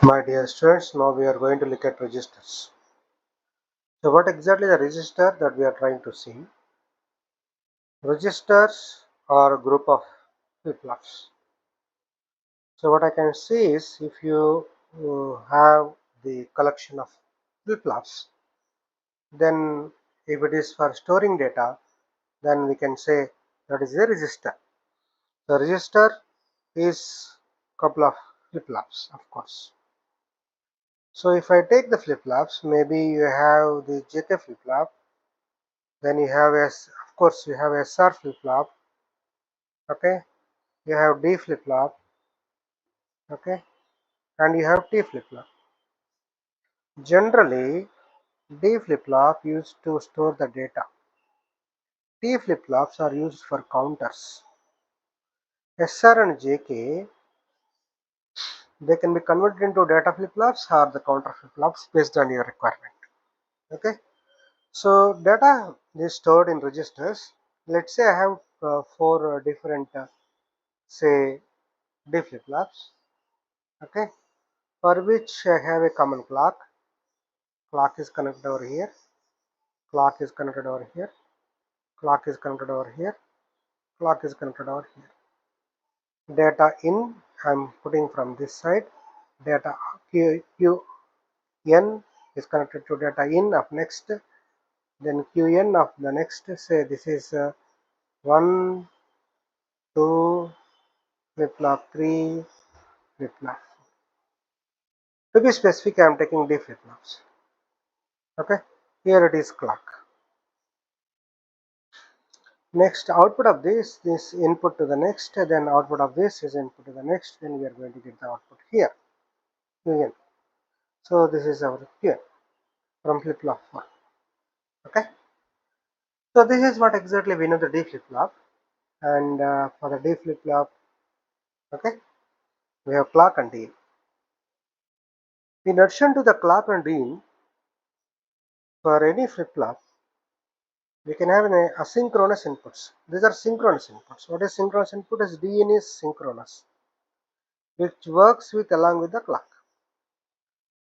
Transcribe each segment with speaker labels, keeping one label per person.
Speaker 1: My dear students, now we are going to look at registers. So what exactly the register that we are trying to see? Registers are a group of flip-flops. So what I can see is if you have the collection of flip-flops, then if it is for storing data, then we can say that is a register. The register is couple of flip-flops, of course. So if I take the flip-flops, maybe you have the JK flip-flop. Then you have of course you have SR flip-flop, okay, you have D flip-flop, okay, and you have T flip-flop. Generally D flip-flop used to store the data. T flip-flops are used for counters. SR and JK, they can be converted into data flip-flops or the counter flip-flops based on your requirement. Okay, so data is stored in registers. Let's say I have four different say D flip-flops, okay, for which I have a common clock. Clock is connected over here, clock is connected over here, clock is connected over here, clock is connected over here. Data in I'm putting from this side, data QN is connected to data in of next, then QN of the next. Say this is 1, 2, flip-flop 3, flip-flop. To be specific, I am taking D flip-flops. Okay, here it is clock. Next output of this input to the next, then output of this is input to the next, then we are going to get the output here, Qn. So this is our Qn from flip-flop 1. Okay, so this is what exactly we know the D flip-flop, and for the D flip-flop, okay, we have clock and D. In addition to the clock and D, for any flip-flop, we can have an asynchronous inputs. These are synchronous inputs. What is synchronous input? Is DN is synchronous, which works with along with the clock.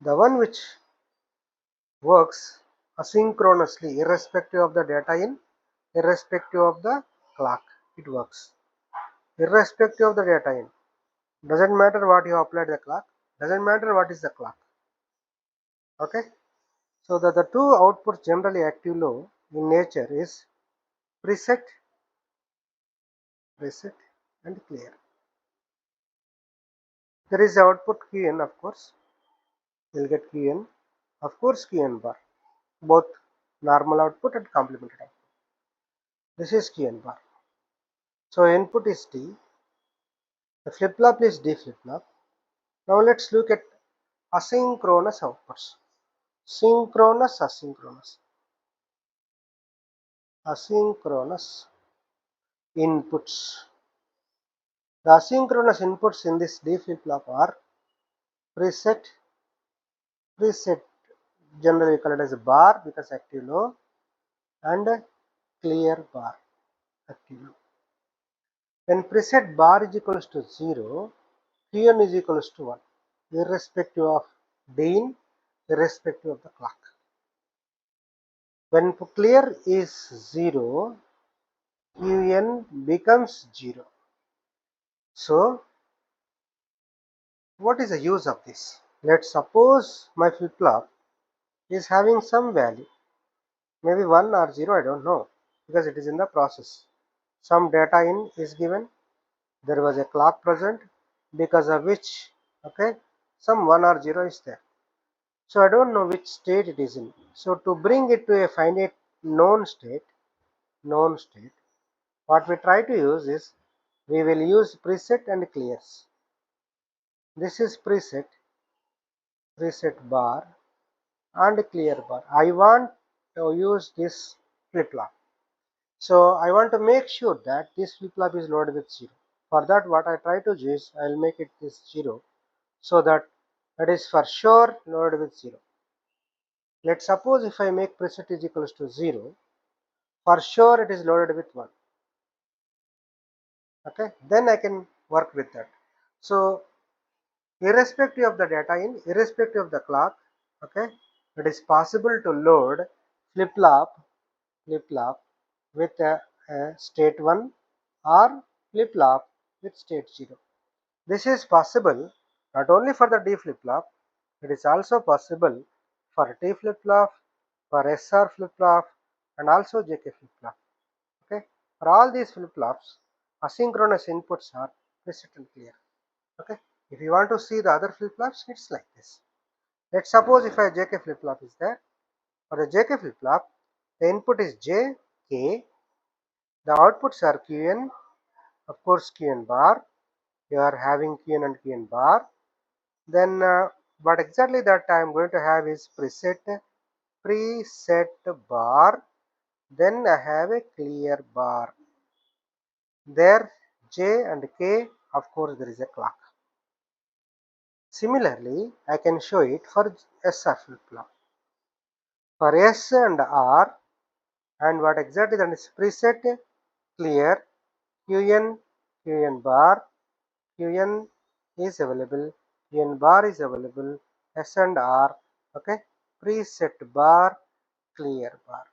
Speaker 1: The one which works asynchronously irrespective of the data in, irrespective of the clock, it works irrespective of the data in. Doesn't matter what you applied the clock, doesn't matter what is the clock. Okay, so the two outputs generally active low in nature is preset and clear. There is the output Qn, of course you'll get Qn, of course Qn bar, both normal output and complemented output. This is Qn bar. So input is D, the flip-flop is D flip-flop. Now let's look at asynchronous outputs. Synchronous, asynchronous inputs. The asynchronous inputs in this D flip-flop are preset, generally called as a bar because active low, and clear bar, active low. When preset bar is equals to 0, Qn is equals to 1, irrespective of gain, irrespective of the clock. When clear is 0, Qn becomes 0. So, what is the use of this? Let's suppose my flip-flop is having some value, maybe 1 or 0, I don't know, because it is in the process. Some data in is given, there was a clock present, because of which, okay, some 1 or 0 is there. So I don't know which state it is in. So to bring it to a finite known state, what we try to use is we will use preset and clears. This is preset bar and clear bar. I want to use this flip-flop. So I want to make sure that this flip-flop is loaded with 0. For that, what I try to do is I will make it this 0 so that it is for sure loaded with 0. Let's suppose if I make preset is equals to 0, for sure it is loaded with 1. Okay, then I can work with that. So irrespective of the data in, irrespective of the clock, okay, it is possible to load flip-flop with a state 1 or flip-flop with state 0. This is possible not only for the D flip-flop, it is also possible for T flip-flop, for SR flip-flop, and also JK flip-flop. Okay, for all these flip-flops, asynchronous inputs are preset and clear. Okay, if you want to see the other flip-flops, it's like this. Let's suppose if a JK flip-flop is there. For a JK flip-flop, the input is J, K, the outputs are Qn, of course Qn bar, you are having Qn and Qn bar. Then what exactly that I am going to have is preset bar, then I have a clear bar. There J and K, of course there is a clock. Similarly, I can show it for SR flip-flop. For S and R, and what exactly that is preset clear, Qn, Qn bar, Qn is available, Qn bar is available, S and R, okay, preset bar, clear bar.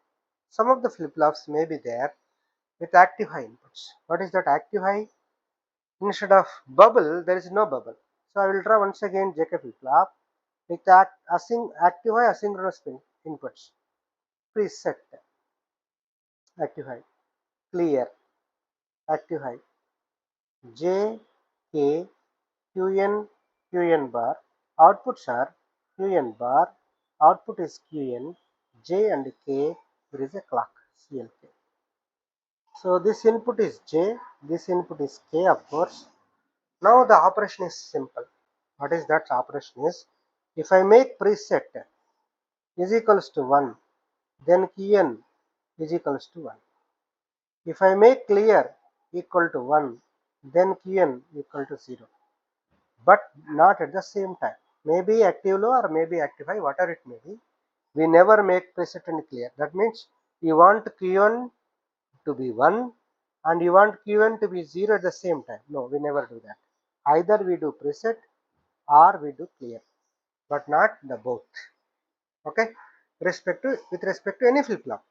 Speaker 1: Some of the flip-flops may be there with active high inputs. What is that active high? Instead of bubble, there is no bubble. So I will draw once again JK flip-flop with active high asynchronous inputs. Preset active high, clear active high, J, K, Qn, Qn bar. Outputs are Qn bar, output is Qn, J and K, there is a clock, CLK. So this input is J, this input is K, of course. Now the operation is simple. What is that operation is? If I make preset is equals to 1, then Qn is equals to 1. If I make clear equal to 1, then Qn equal to 0. But not at the same time. Maybe active low or maybe active high, whatever it may be. We never make preset and clear. That means you want Q1 to be 1 and you want Q1 to be 0 at the same time. No, we never do that. Either we do preset or we do clear, but not the both. Okay, with respect to any flip-flop.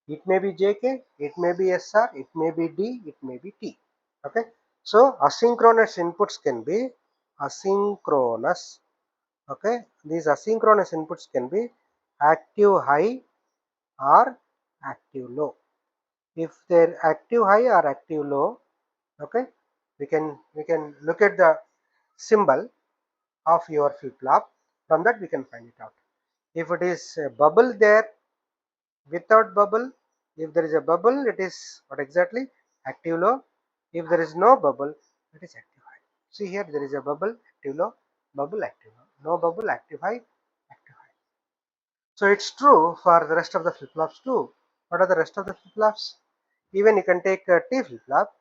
Speaker 1: It may be JK, it may be SR, it may be D, it may be T. Okay, so asynchronous inputs can be asynchronous. Okay, these asynchronous inputs can be active high or active low. If they're active high or active low, okay, we can look at the symbol of your flip-flop. From that we can find it out. If it is a bubble there, without bubble, if there is a bubble, it is what exactly? Active low. If there is no bubble, it is active high. See here, there is a bubble, active low, bubble, active low. No bubble, active high, active high. So it's true for the rest of the flip-flops too. What are the rest of the flip-flops? Even you can take a T flip-flop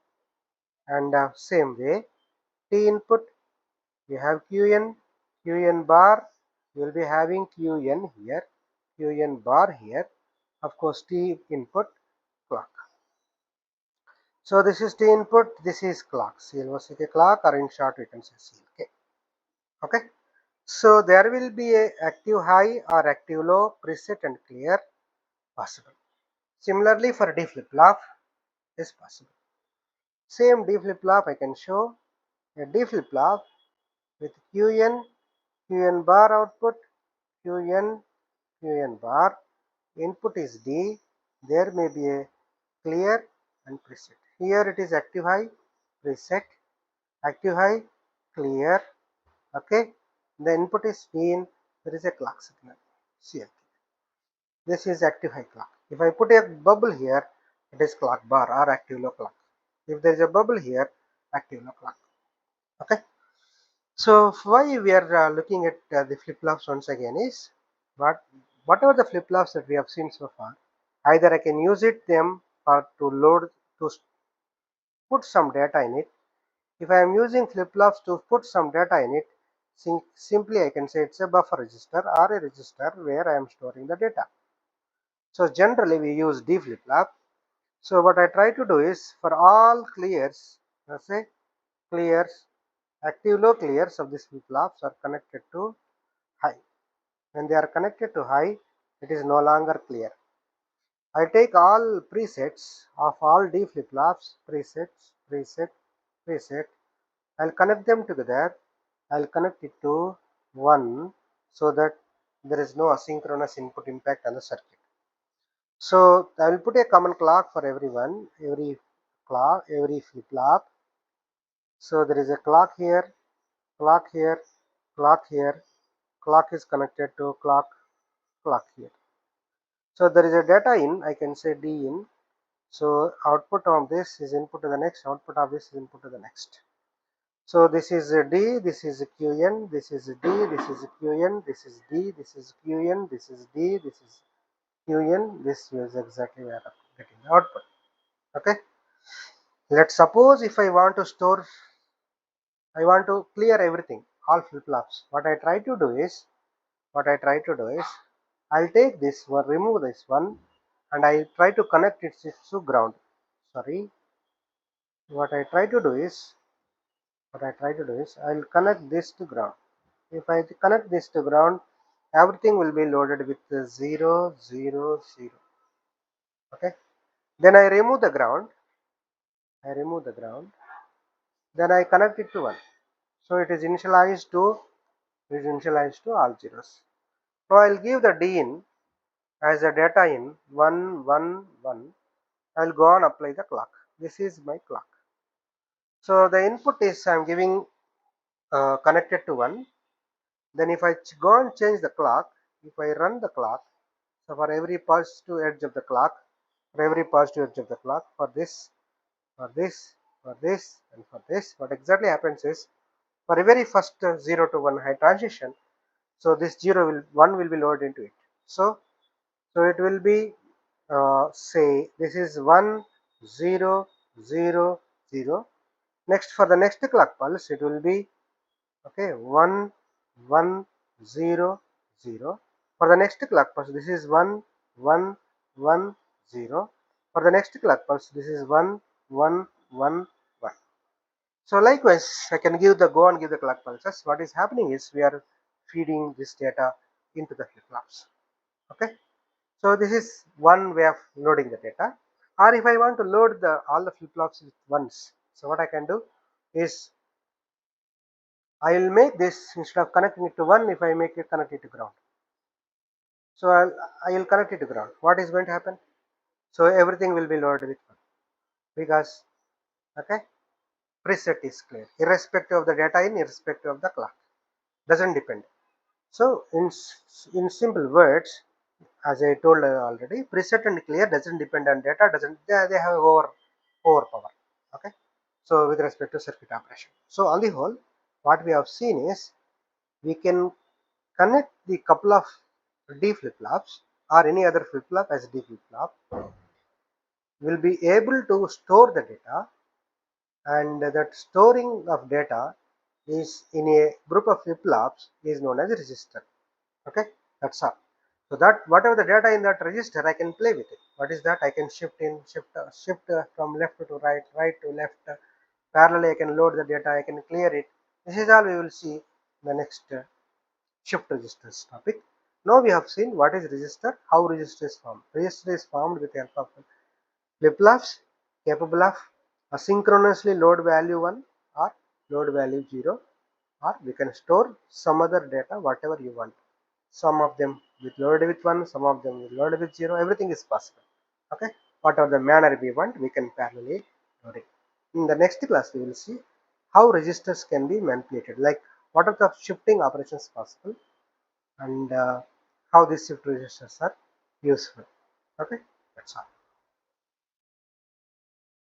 Speaker 1: and same way, T input, you have Qn, Qn bar, you will be having Qn here, Qn bar here, of course T input, clock. So this is T input, this is clock, CLOCK clock, or in short we can say CLK. Okay, so there will be a active high or active low, preset and clear possible. Similarly for D flip-flop is possible. Same D flip-flop I can show a D flip-flop with Qn, Qn bar output, Qn, Qn bar, input is D, there may be a clear and preset. Here it is active high, preset, active high, clear, okay. The input is in, there is a clock signal, CLK. This is active high clock. If I put a bubble here, it is clock bar or active low clock. If there is a bubble here, active low clock. Okay. So why we are looking at the flip-flops once again is whatever the flip-flops that we have seen so far, either I can use them or to load to put some data in it. If I am using flip-flops to put some data in it, simply I can say it's a buffer register or a register where I am storing the data. So generally we use D flip-flop. So what I try to do is for all clears, let's say clears, Active low clears of these flip-flops are connected to high. When they are connected to high, it is no longer clear. I take all presets of all D flip-flops, preset. I'll connect them together. I'll connect it to 1 so that there is no asynchronous input impact on the circuit. So I will put a common clock for everyone, every clock, every flip-flop. So there is a clock here, clock here, clock here. Clock is connected to clock here. So there is a data in, I can say D in. So output of this is input to the next, output of this is input to the next. So this is D, this is Qn, this is D, this is Qn, this is D, this is Qn, this is D, this is Qn. This is exactly where I'm getting the output. Okay. Let's suppose if I want to clear everything, all flip-flops. What I try to do is, I'll take this one, remove this one, and I try to connect it to ground. Sorry. What I try to do is, I'll connect this to ground. If I connect this to ground, everything will be loaded with 0, 0, 0. Okay. Then I remove the ground. Then I connect it to 1. So it is initialized to all zeros. Now I'll give the D in as a data in 1, 1, 1. I'll go on apply the clock. This is my clock. So the input is I'm giving connected to 1. Then if I go and change the clock, if I run the clock, so for every positive edge of the clock, for this, and for this, what exactly happens is, for the very first 0 to 1 high transition, so this 1 will be loaded into it. So it will be say this is 1, 0, 0, 0. Next, for the next clock pulse, it will be okay 1, 1, 0, 0. For the next clock pulse, this is 1, 1, 1, 0. For the next clock pulse, this is 1, 1, 1, 1. So likewise, I can give the clock pulses. What is happening is we are feeding this data into the flip-flops. Okay. So this is one way of loading the data. Or if I want to load all the flip-flops with once, so what I can do is I will make this, instead of connecting it to 1, if I make it connect it to ground. So I will connect it to ground. What is going to happen? So everything will be loaded with 1 because okay, preset is clear, irrespective of the data in, irrespective of the clock, doesn't depend. So in simple words, as I told already, preset and clear doesn't depend on data, they have overpower. Okay. So with respect to circuit operation. So on the whole, what we have seen is we can connect the couple of D flip-flops or any other flip-flop as D flip-flop, will be able to store the data, and that storing of data is in a group of flip-flops is known as a register. Okay, that's all. So that whatever the data in that register, I can play with it. What is that? I can shift from left to right, right to left. Parallelly, I can load the data. I can clear it. This is all we will see in the next shift registers topic. Now we have seen what is register, how register is formed. Register is formed with the help of flip-flops capable of asynchronously load value 1 or load value 0, or we can store some other data whatever you want. Some of them with loaded with 1, some of them with loaded with 0, everything is possible. Okay, whatever the manner we want, we can parallelly load it. In the next class we will see how registers can be manipulated, like what are the shifting operations possible, and how these shift registers are useful. Okay, that's all.